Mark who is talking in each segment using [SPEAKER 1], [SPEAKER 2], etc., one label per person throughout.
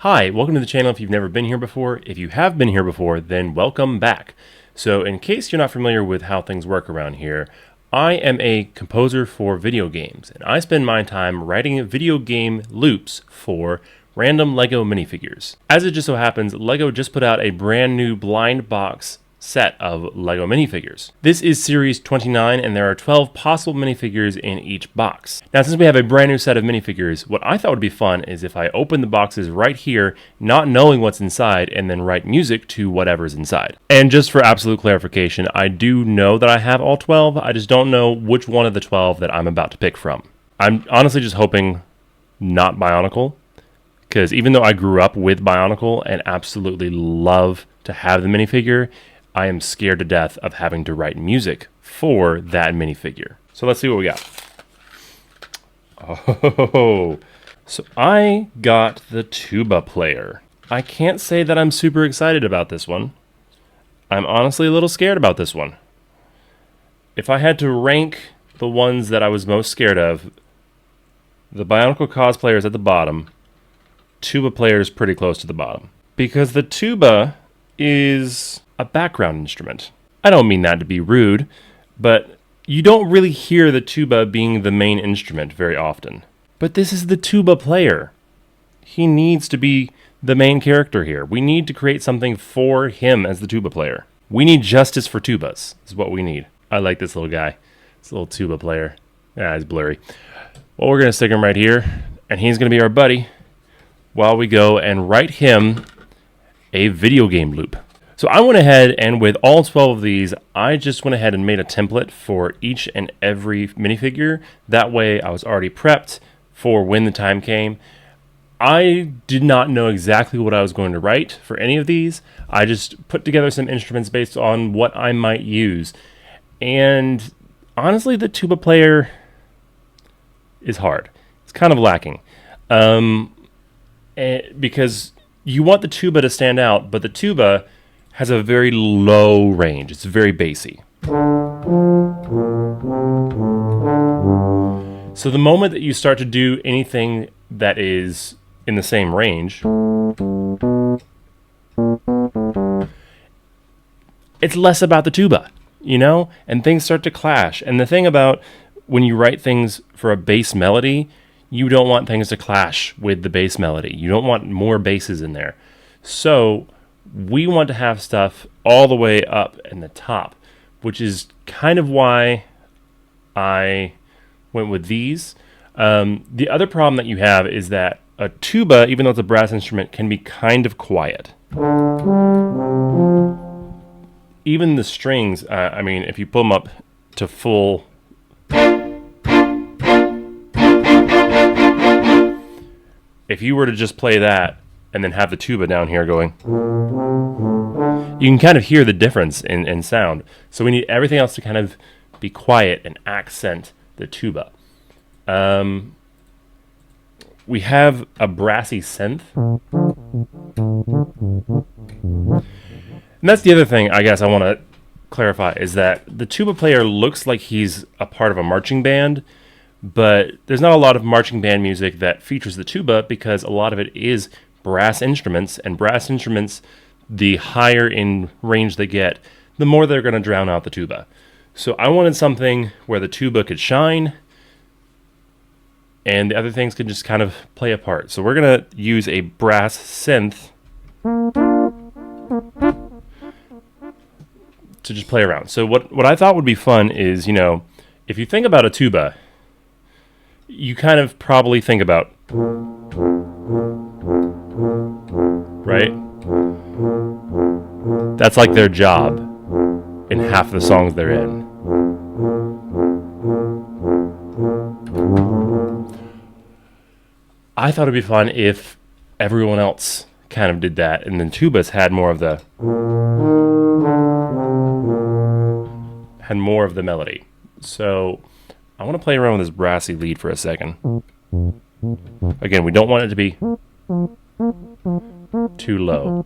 [SPEAKER 1] Hi, welcome to the channel if you've never been here before. If you have been here before, then welcome back. So in case you're not familiar with how things work around here, I am a composer for video games, and I spend my time writing video game loops for random Lego minifigures. As it just so happens, Lego just put out a brand new blind box set of Lego minifigures. This is series 29 and there are 12 possible minifigures in each box. Now since we have a brand new set of minifigures, what I thought would be fun is if I open the boxes right here, not knowing what's inside, and then write music to whatever's inside. And just for absolute clarification, I do know that I have all 12, I just don't know which one of the 12 that I'm about to pick from. I'm honestly just hoping not Bionicle, because even though I grew up with Bionicle and absolutely love to have the minifigure, I am scared to death of having to write music for that minifigure. So let's see what we got. Oh, so I got the tuba player. I can't say that I'm super excited about this one. I'm honestly a little scared about this one. If I had to rank the ones that I was most scared of, the Bionicle cosplayer is at the bottom. Tuba player is pretty close to the bottom. Because the tuba is a background instrument. I don't mean that to be rude, but you don't really hear the tuba being the main instrument very often. But this is the tuba player. He needs to be the main character here. We need to create something for him as the tuba player. We need justice for tubas, is what we need. I like this little guy, this little tuba player. Yeah, he's blurry. Well, we're going to stick him right here, and he's going to be our buddy while we go and write him a video game loop. So I went ahead and with all 12 of these, I just went ahead and made a template for each and every minifigure. That way I was already prepped for when the time came. I did not know exactly what I was going to write for any of these. I just put together some instruments based on what I might use. And honestly, the tuba player is hard. It's kind of lacking. Because you want the tuba to stand out, but the tuba has a very low range. It's very bassy. So the moment that you start to do anything that is in the same range, it's less about the tuba, you know? And things start to clash. And the thing about when you write things for a bass melody, you don't want things to clash with the bass melody. You don't want more basses in there. So we want to have stuff all the way up in the top, which is kind of why I went with these. The other problem that you have is that a tuba, even though it's a brass instrument, can be kind of quiet. Even the strings, I mean, if you pull them up to full, if you were to just play that and then have the tuba down here going, you can kind of hear the difference in sound. So we need everything else to kind of be quiet and accent the tuba. We have a brassy synth. And that's the other thing I guess I want to clarify, is that the tuba player looks like he's a part of a marching band, but there's not a lot of marching band music that features the tuba because a lot of it is brass instruments, and brass instruments, the higher in range they get, the more they're going to drown out the tuba. So I wanted something where the tuba could shine and the other things could just kind of play a part. So we're going to use a brass synth to just play around. So what I thought would be fun is, you know, if you think about a tuba, you kind of probably think about, right? That's like their job in half the songs they're in. I thought it'd be fun if everyone else kind of did that, and then tubas had more of the melody. So I want to play around with this brassy lead for a second. Again, we don't want it to be too low.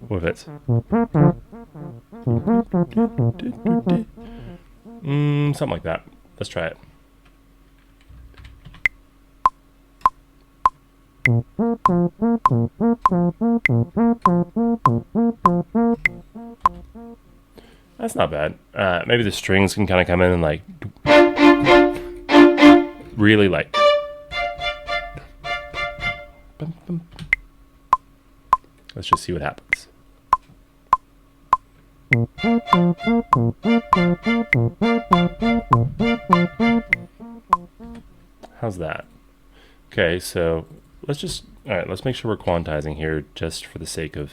[SPEAKER 1] With it. Something like that. Let's try it. That's not bad. Maybe the strings can kind of come in and like really like. Let's just see what happens. How's that? Okay, so let's make sure we're quantizing here just for the sake of.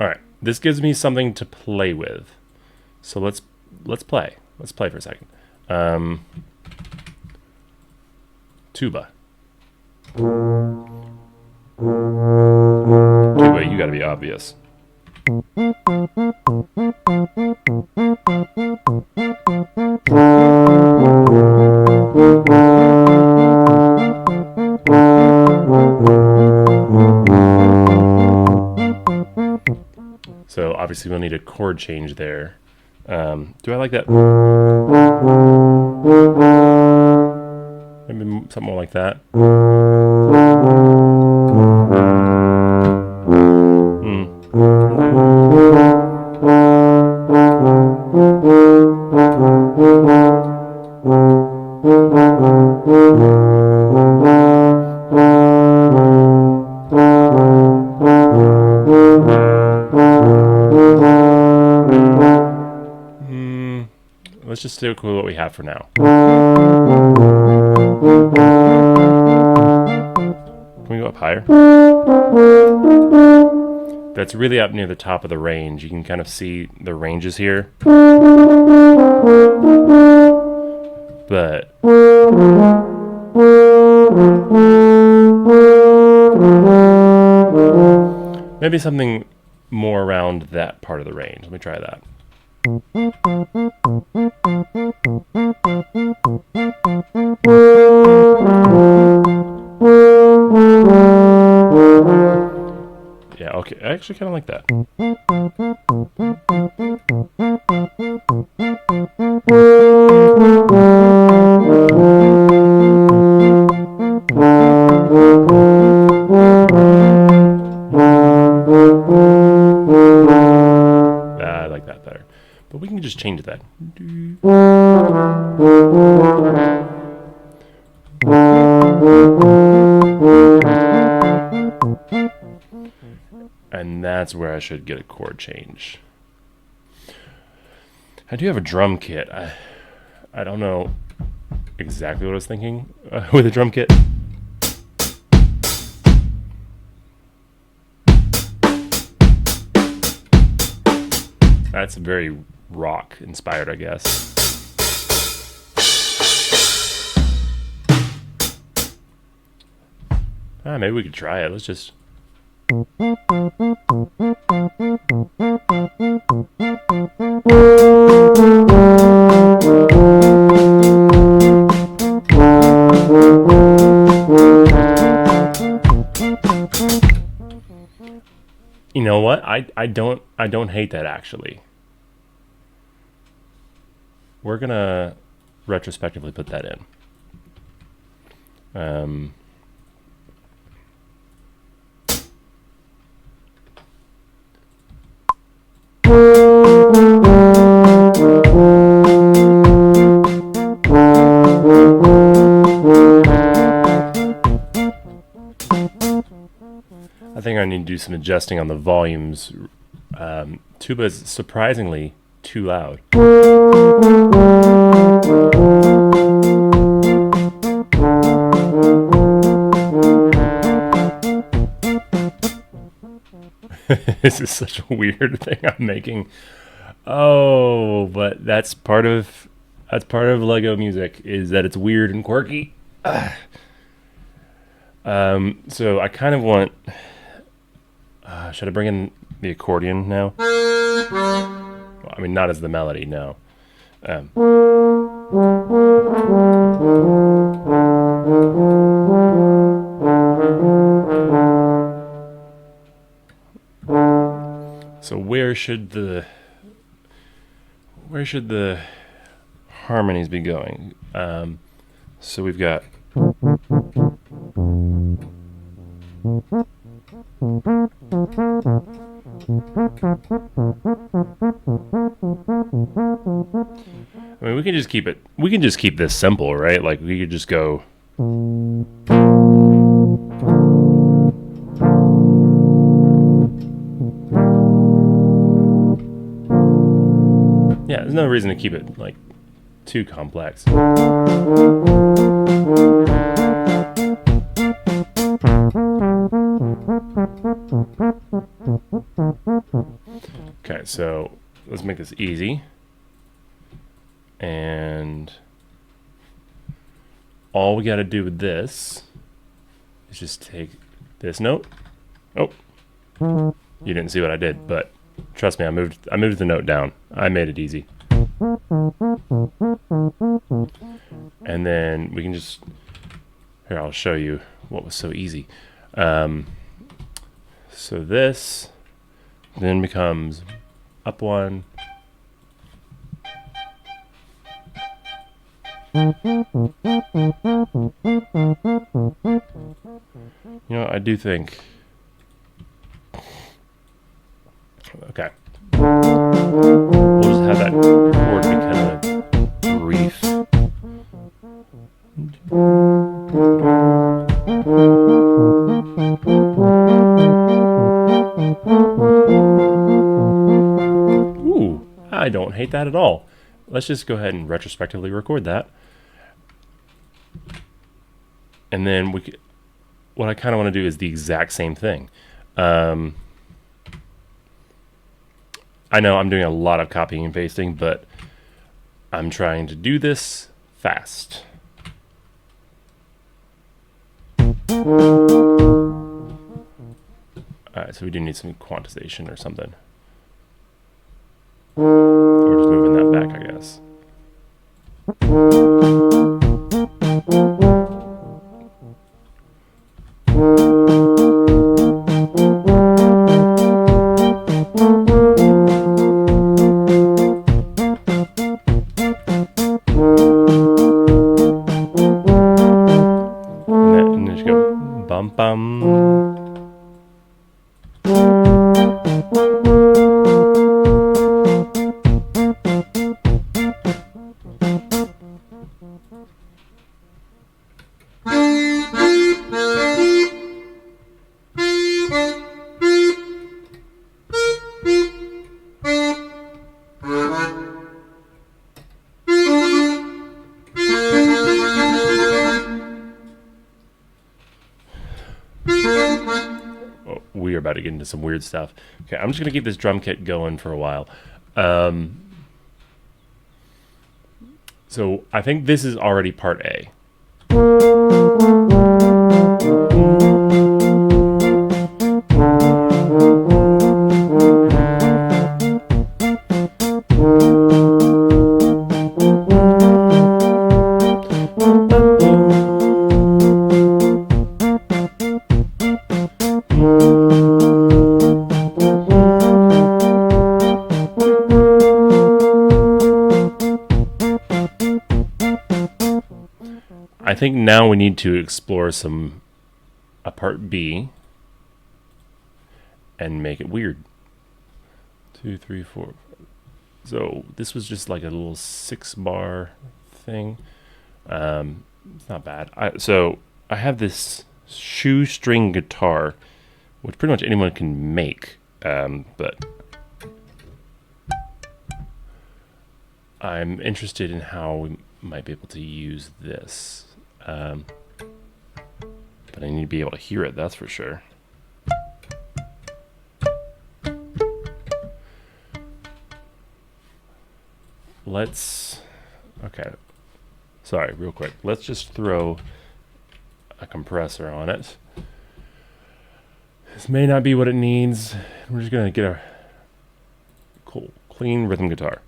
[SPEAKER 1] Alright, this gives me something to play with. So let's play. Let's play for a second. Tuba. Tuba, you gotta be obvious. So obviously we'll need a chord change there. Do I like that? Maybe something more like that. Let's just stick with what we have for now. Can we go up higher? That's really up near the top of the range. You can kind of see the ranges here. But maybe something more around that part of the range. Let me try that. Yeah, okay. I actually kind of like that. I like that better. But we can just change that. And that's where I should get a chord change. I do have a drum kit. I don't know exactly what I was thinking with a drum kit. That's very rock inspired, I guess. Maybe we could try it. Let's just. You know what? I don't hate that actually. We're gonna retrospectively put that in. I think I need to do some adjusting on the volumes. Tuba is surprisingly too loud. This is such a weird thing I'm making. Oh, but that's part of Lego music, is that it's weird and quirky. So I kind of want. Should I bring in the accordion now? Well, I mean, not as the melody, no. So where should the harmonies be going? So we've got I mean, we can just keep it. We can just keep this simple, right? Like we could just go. Yeah, there's no reason to keep it like too complex. Okay, so let's make this easy. And all we got to do with this is just take this note. Oh, you didn't see what I did, but trust me, I moved the note down. I made it easy. And then we can just, here, I'll show you what was so easy. So this then becomes up one. You know, I do think. Okay. We'll just have that chord be kind of brief. Ooh, I don't hate that at all. Let's just go ahead and retrospectively record that. And then what I kind of want to do is the exact same thing. I know I'm doing a lot of copying and pasting, but I'm trying to do this fast. Alright, so we do need some quantization or something. We're just moving that back, I guess. And then just go bum bum. We are about to get into some weird stuff. Okay, I'm just going to keep this drum kit going for a while. So I think this is already part A. I think now we need to explore a part B and make it weird. 2, 3, 4. So this was just like a little 6-bar thing. It's not bad. So I have this shoestring guitar, which pretty much anyone can make, but I'm interested in how we might be able to use this. But I need to be able to hear it, that's for sure. Okay, sorry, real quick. Let's just throw a compressor on it. This may not be what it needs. We're just gonna get a cool, clean rhythm guitar.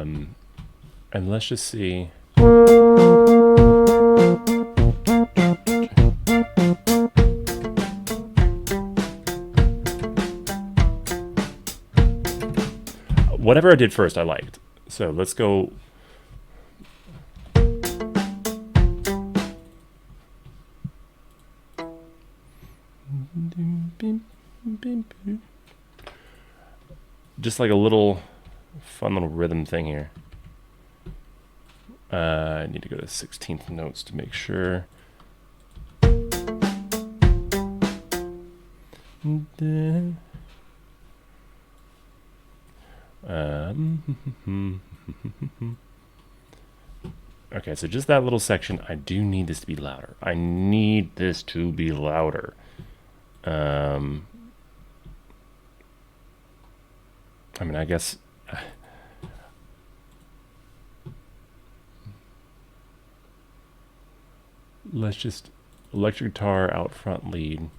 [SPEAKER 1] And let's just see. Whatever I did first, I liked. So let's go. Just like a little fun little rhythm thing here. I need to go to 16th notes to make sure. Okay, so just that little section. I do need this to be louder. I need this to be louder. I mean, I guess. Let's just electric guitar out front lead.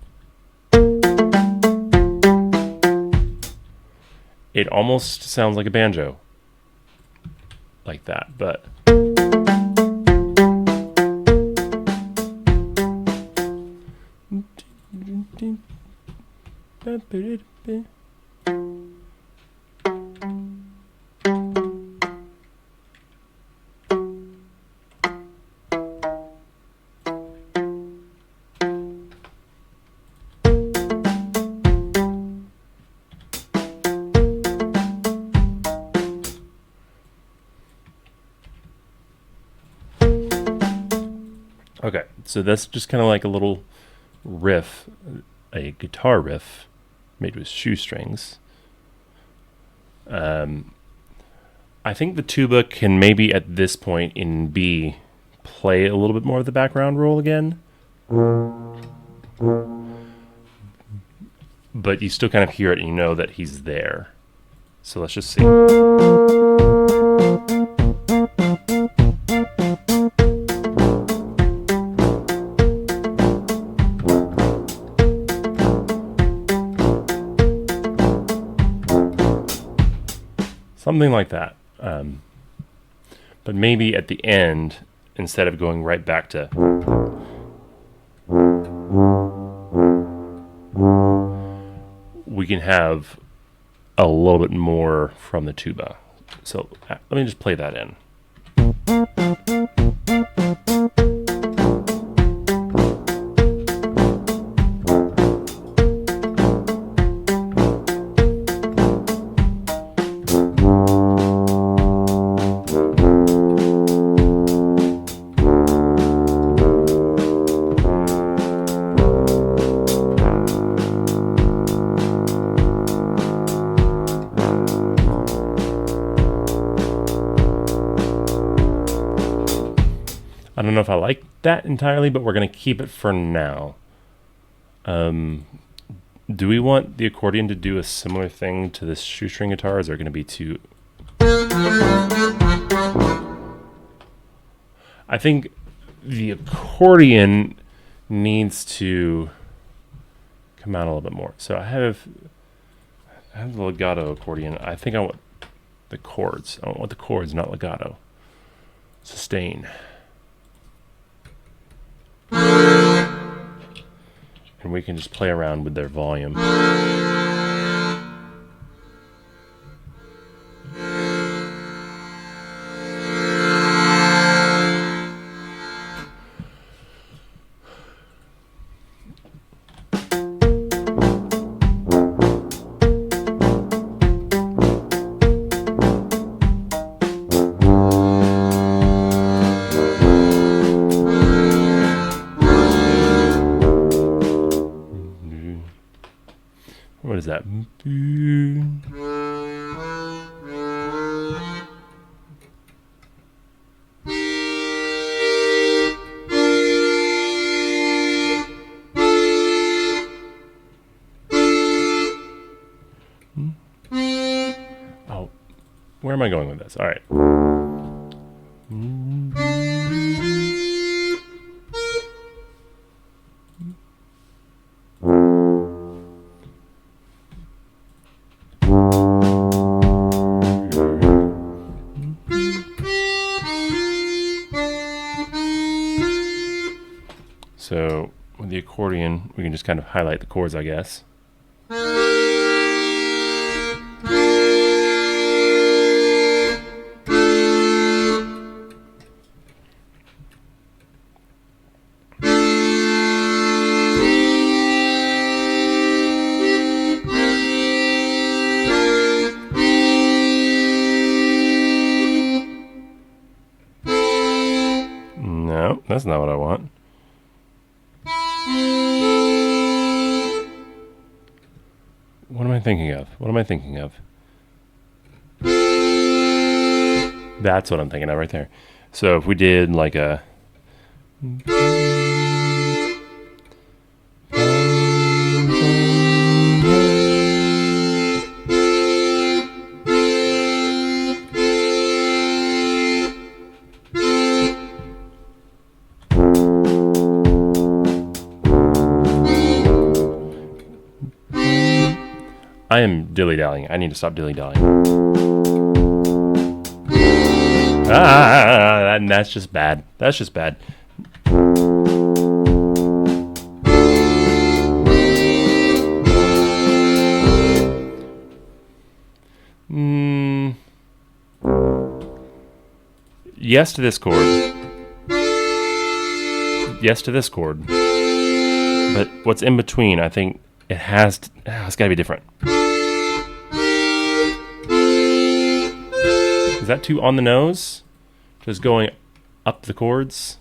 [SPEAKER 1] It almost sounds like a banjo. Like that, but. Okay, so that's just kind of like a little riff, a guitar riff made with shoestrings. I think the tuba can maybe at this point in B play a little bit more of the background role again. But you still kind of hear it and you know that he's there. So let's just see. Something like that. But maybe at the end, instead of going right back to we can have a little bit more from the tuba. So let me just play that in. I don't know if I like that entirely, but we're going to keep it for now. Do we want the accordion to do a similar thing to this shoestring guitar? Is there going to be too... I think the accordion needs to come out a little bit more. So I have the legato accordion. I think I want the chords. I want the chords, not legato. Sustain. And we can just play around with their volume. What is that? Oh, where am I going with this? All right. we can just kind of highlight the chords, I guess. No, that's not what I want. What am I thinking of? What am I thinking of? That's what I'm thinking of right there. So if we did like a... I am dilly-dallying. I need to stop dilly-dallying. That's just bad. That's just bad. Yes to this chord. Yes to this chord. But what's in between, I think it's got to be different. Is that too on the nose? Just going up the chords?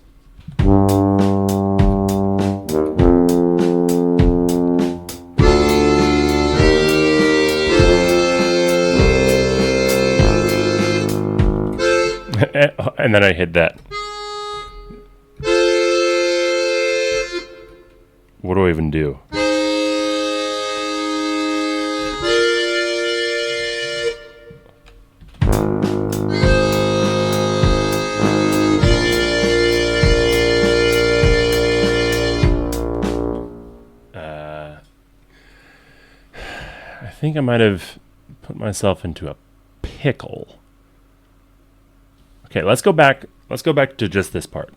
[SPEAKER 1] And then I hit that. What do I even do? I think I might have put myself into a pickle. Okay, let's go back. Let's go back to just this part.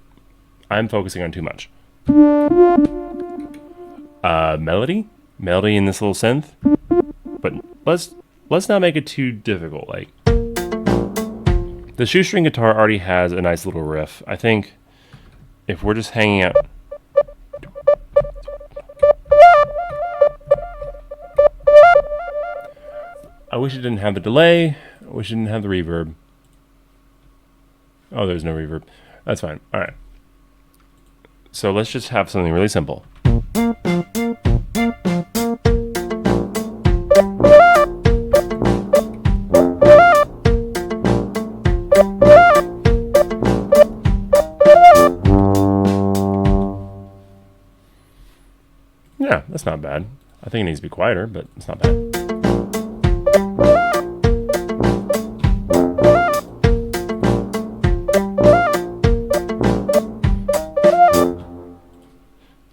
[SPEAKER 1] I'm focusing on too much. Melody in this little synth, but let's not make it too difficult. Like the shoestring guitar already has a nice little riff. I think if we're just hanging out. I wish it didn't have the delay. I wish it didn't have the reverb. Oh, there's no reverb. That's fine. All right. So let's just have something really simple. Yeah, that's not bad. I think it needs to be quieter, but it's not bad.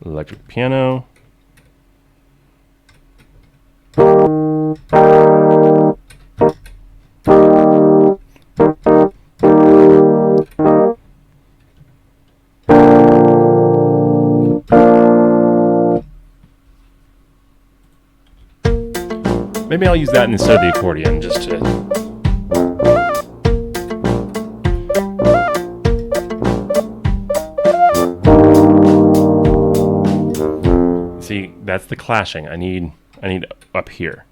[SPEAKER 1] Electric piano. Maybe I'll use that instead of the accordion just to... See, that's the clashing. I need up here.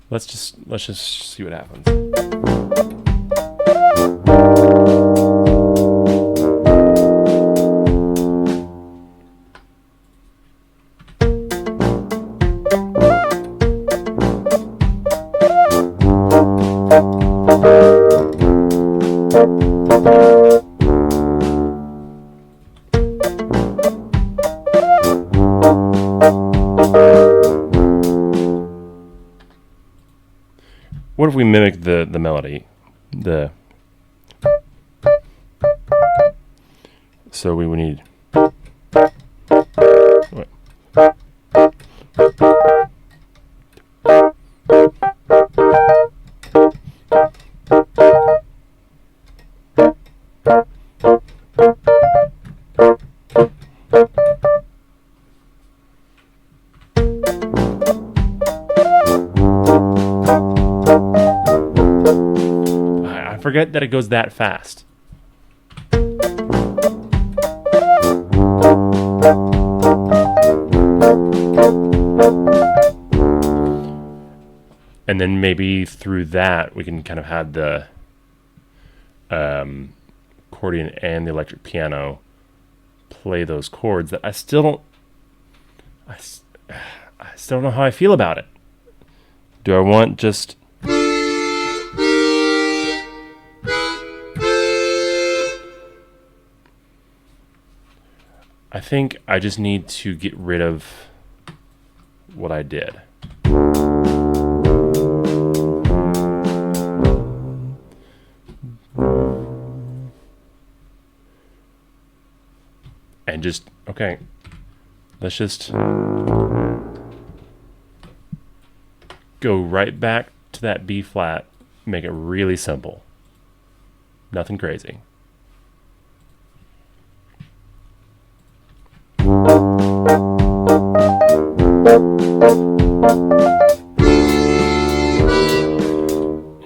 [SPEAKER 1] Let's just see what happens. What if we mimic the melody? So we would need... Wait. I forget that it goes that fast. And then maybe through that we can kind of have the accordion and the electric piano play those chords that I still don't know how I feel about it. Do I want just I think I just need to get rid of what I did. And just, okay, let's just go right back to that B flat, make it really simple. Nothing crazy.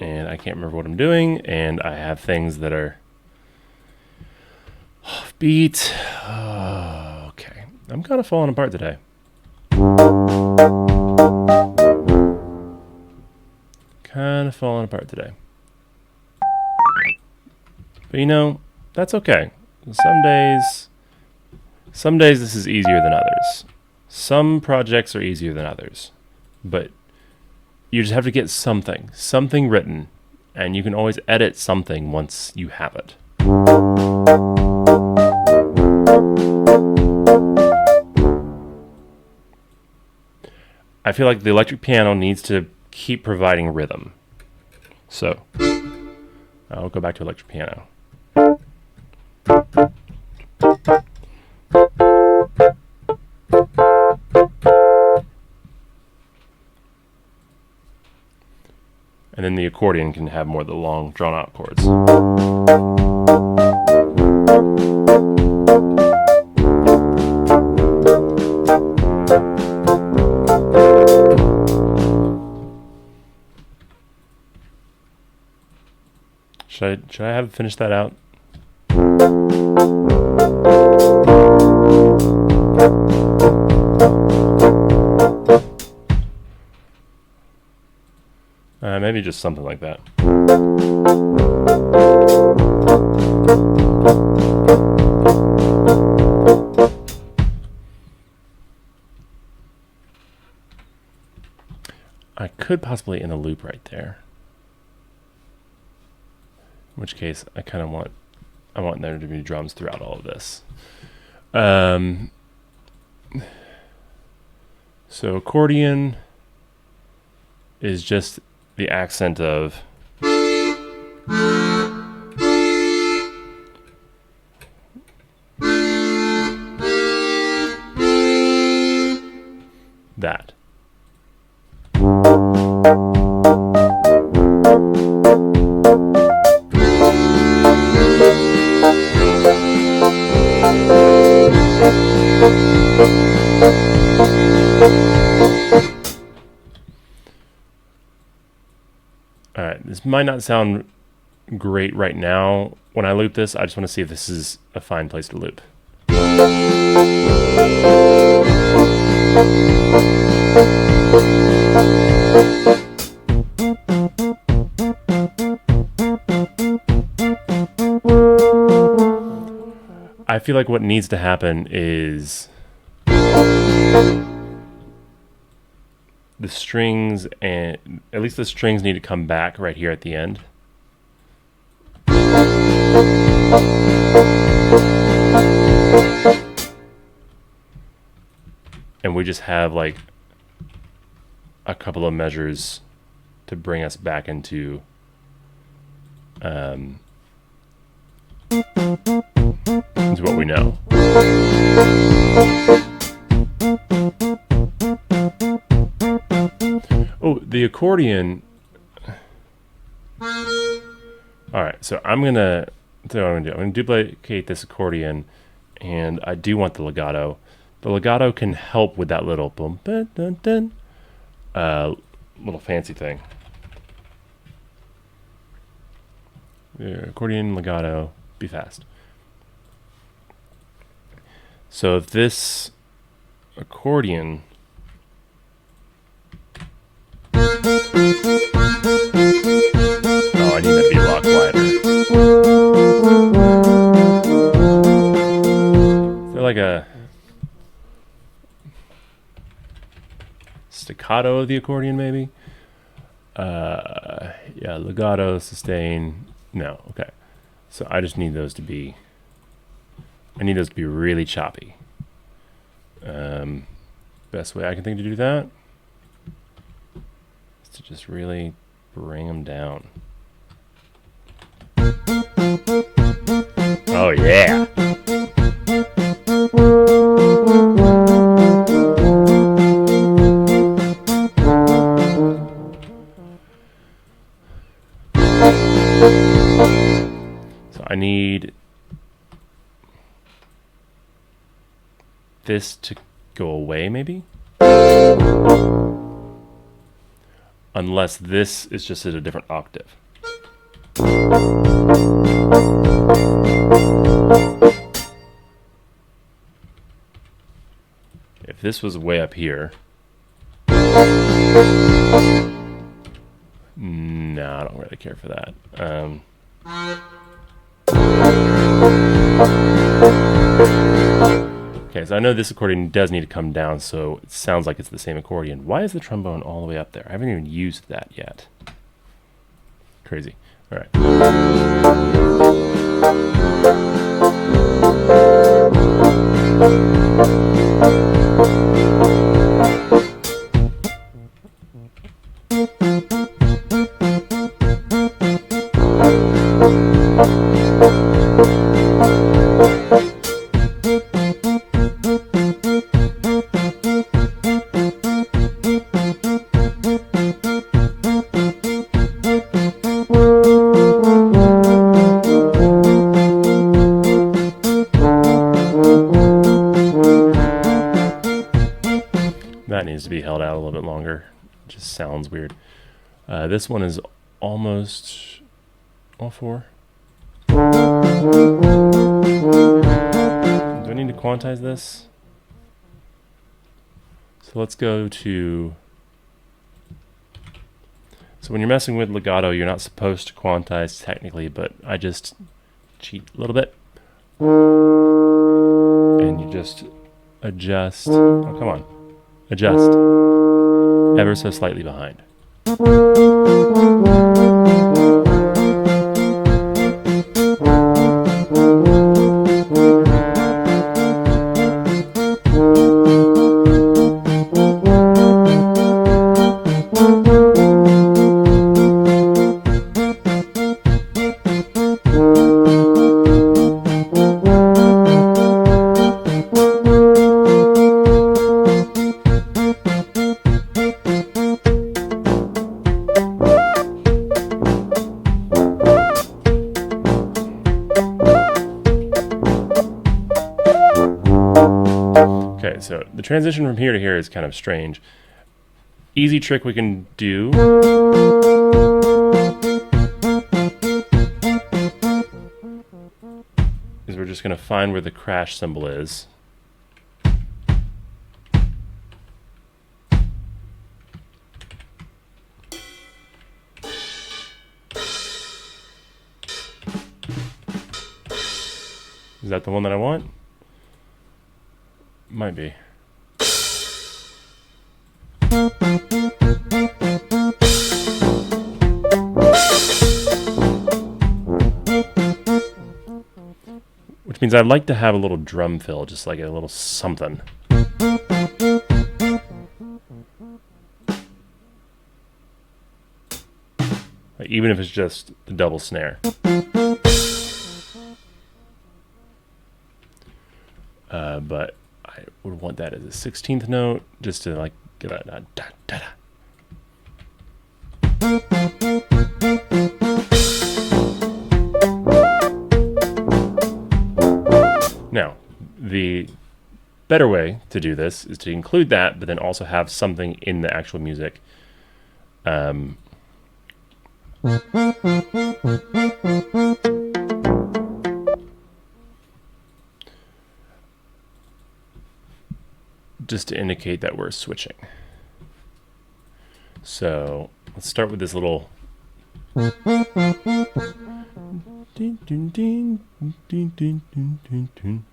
[SPEAKER 1] And I can't remember what I'm doing, and I have things that are offbeat. Oh, okay. I'm kind of falling apart today. Kind of falling apart today. But you know, that's okay. Some days this is easier than others. Some projects are easier than others. But you just have to get something written, and you can always edit something once you have it. I feel like the electric piano needs to keep providing rhythm. So, I'll go back to electric piano. And then the accordion can have more of the long, drawn-out chords. Should I have finished that out? Maybe just something like that. I could possibly end a loop right there. In which case, I kind of want there to be drums throughout all of this. So accordion is just the accent of that. Alright, this might not sound great right now. When I loop this, I just want to see if this is a fine place to loop. I feel like what needs to happen is the strings, and at least the strings need to come back right here at the end. And we just have like a couple of measures to bring us back into what we know. Oh, the accordion. Alright, so I'm gonna duplicate this accordion, and I do want the legato. The legato can help with that little boom, dun, dun, dun, little fancy thing. accordion, legato, be fast. So if this accordion I need that to be a lot quieter. Is there like a staccato of the accordion, maybe? Yeah, legato, sustain. No, okay. So I just need those to be. I need those to be really choppy. Best way I can think to do that is to just really bring them down. Oh yeah. So I need this to go away, maybe? Unless this is just at a different octave. If this was way up here, no, I don't really care for that. Okay, so I know this accordion does need to come down, so it sounds like it's the same accordion. Why is the trombone all the way up there? I haven't even used that yet. Crazy. All right. That needs to be held out a little bit longer. It just sounds weird. This one is almost all four. Do I need to quantize this? So let's go to... So when you're messing with legato, you're not supposed to quantize technically, but I just cheat a little bit. And you just adjust. Oh, come on. Adjust ever so slightly behind. Okay, so the transition from here to here is kind of strange. Easy trick we can do is we're just going to find where the crash cymbal is. Is that the one that I want? Might be. Which means I'd like to have a little drum fill, just like a little something. Like, even if it's just the double snare. But I would want that as a 16th note, just to like get that da da da. Now, the better way to do this is to include that, but then also have something in the actual music. Just to indicate that we're switching. So let's start with this little ding, ding, ding, ding, ding, ding, ding, ding.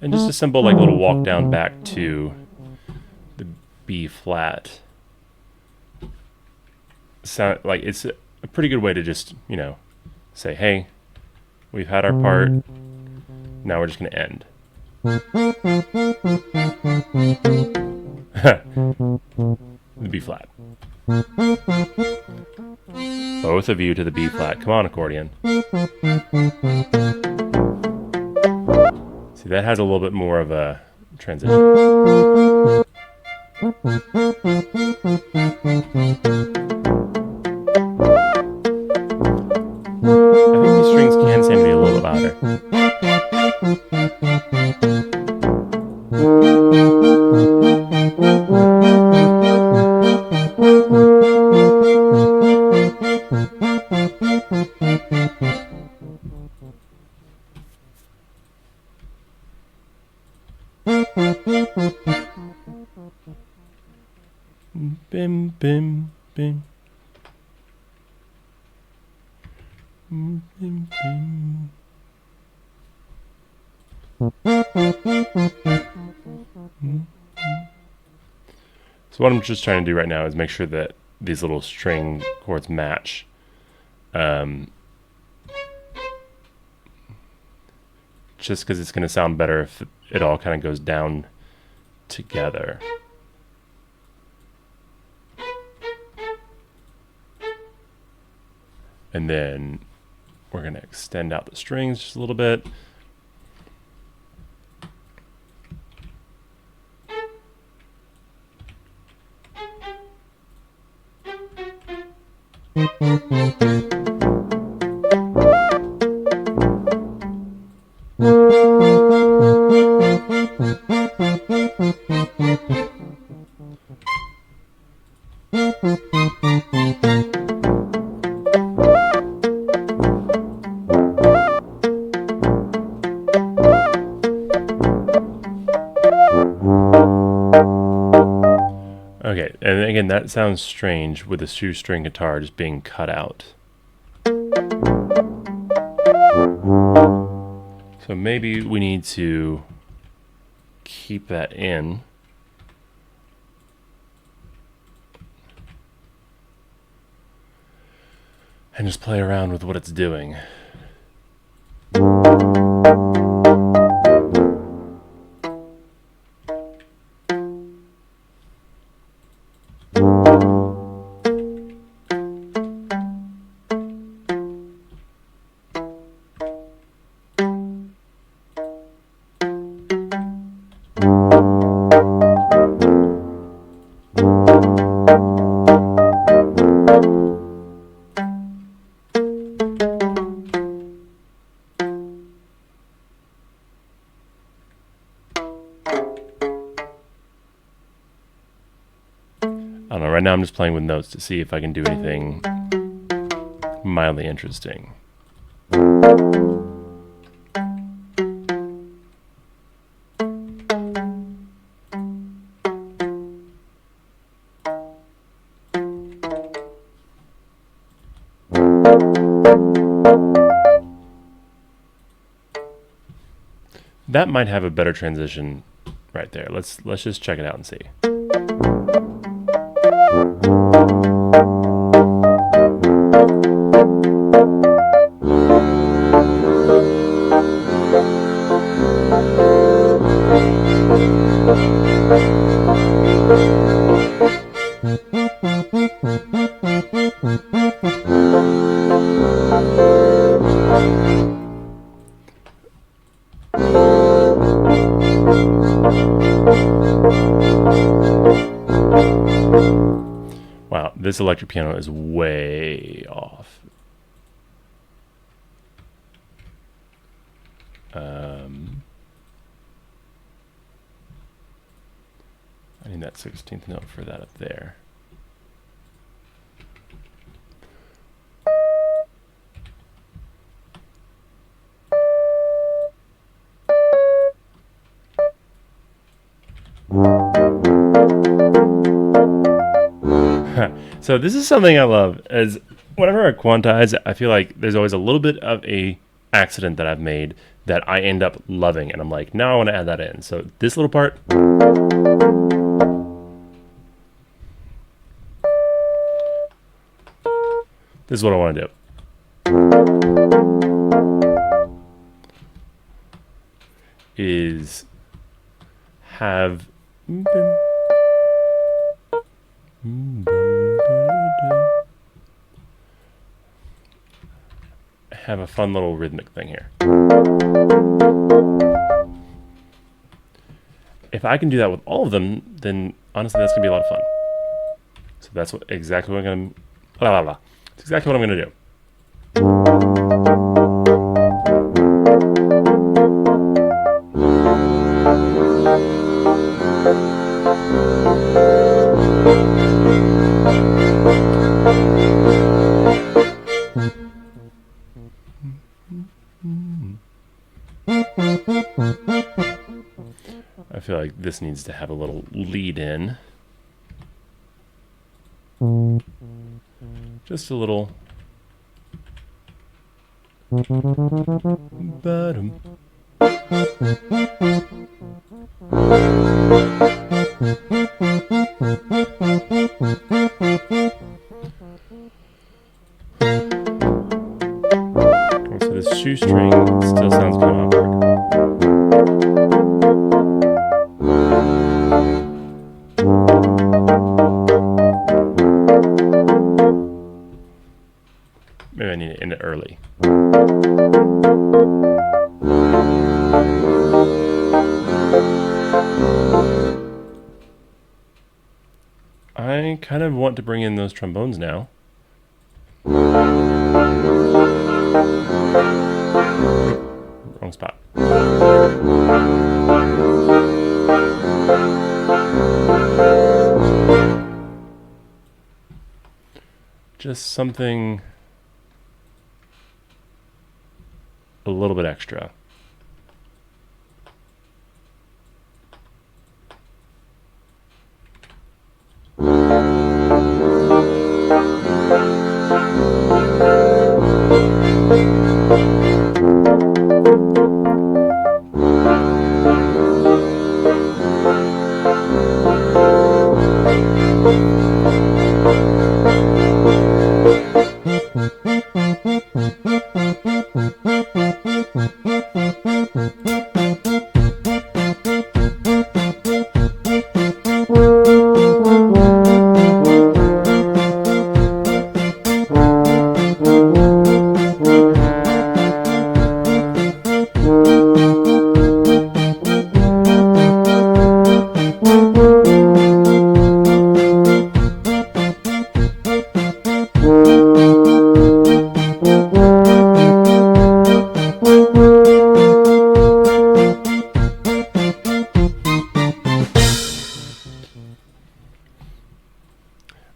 [SPEAKER 1] And just a simple like little walk down back to the B flat. Sound like it's a pretty good way to just, you know, say, hey, we've had our part, now we're just going to end. The B flat. Both of you to the B flat. Come on, accordion. See, that has a little bit more of a transition. I think these strings can seem to be a little bit louder. Bim, bim, bim. Bim, bim. So what I'm just trying to do right now is make sure that these little string chords match. Just because it's going to sound better if it all kind of goes down together. And then we're going to extend out the strings just a little bit. Okay, and again, that sounds strange with the shoestring guitar just being cut out. So maybe we need to keep that in. And just play around with what it's doing. I don't know, right now I'm just playing with notes to see if I can do anything mildly interesting. That might have a better transition right there. Let's just check it out and see. Wow, this electric piano is way off. I need that 16th note for that up there. So this is something I love. As whenever I quantize, I feel like there's always a little bit of a accident that I've made that I end up loving, and I'm like, now I want to add that in. So this little part, this is what I want to do. Is have a fun little rhythmic thing here. If I can do that with all of them, then honestly that's gonna be a lot of fun. So that's exactly what I'm gonna. It's exactly what I'm gonna do. I feel like this needs to have a little lead in. Just a little. Bottom. So this shoestring still sounds kind of awkward. Maybe I need to end it early. I kind of want to bring in those trombones now. Wrong spot. Just something a little bit extra.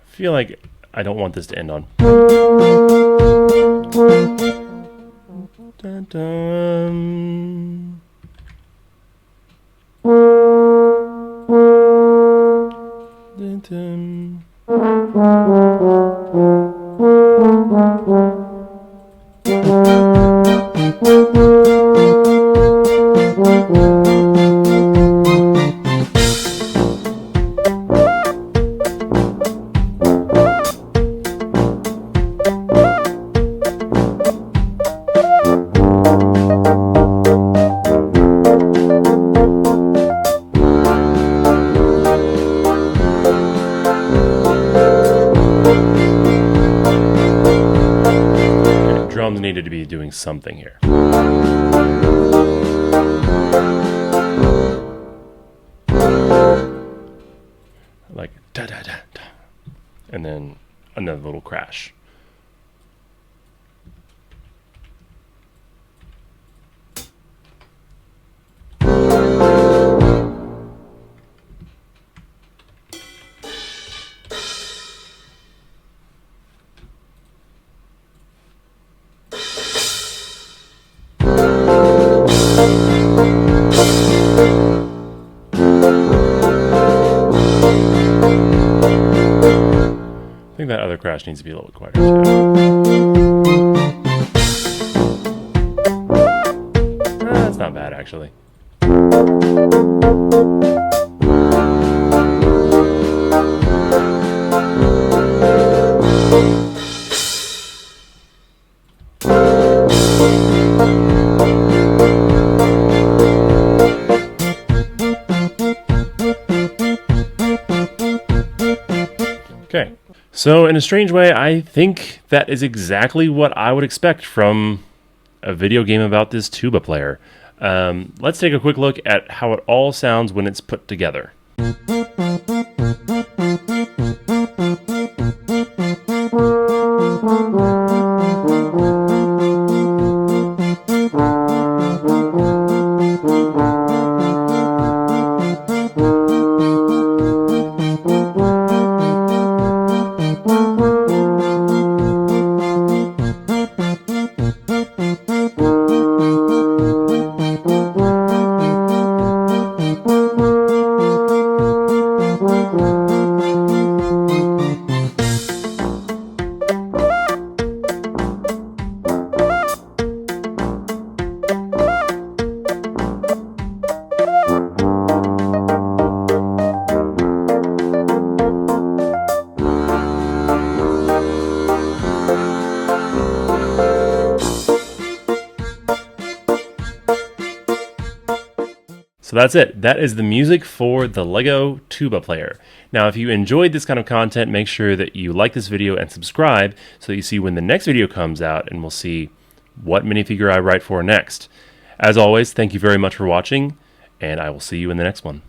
[SPEAKER 1] I feel like I don't want this to end on. Dun, dun. Dun, dun. Drums needed to be doing something here. Like da da da da, and then another little crash. that other crash needs to be a little bit quieter too. That's not bad, actually. Okay, so in a strange way, I think that is exactly what I would expect from a video game about this tuba player. Let's take a quick look at how it all sounds when it's put together. So that's it. That is the music for the Lego Tuba player. Now, if you enjoyed this kind of content, make sure that you like this video and subscribe so that you see when the next video comes out, and we'll see what minifigure I write for next. As always, thank you very much for watching, and I will see you in the next one.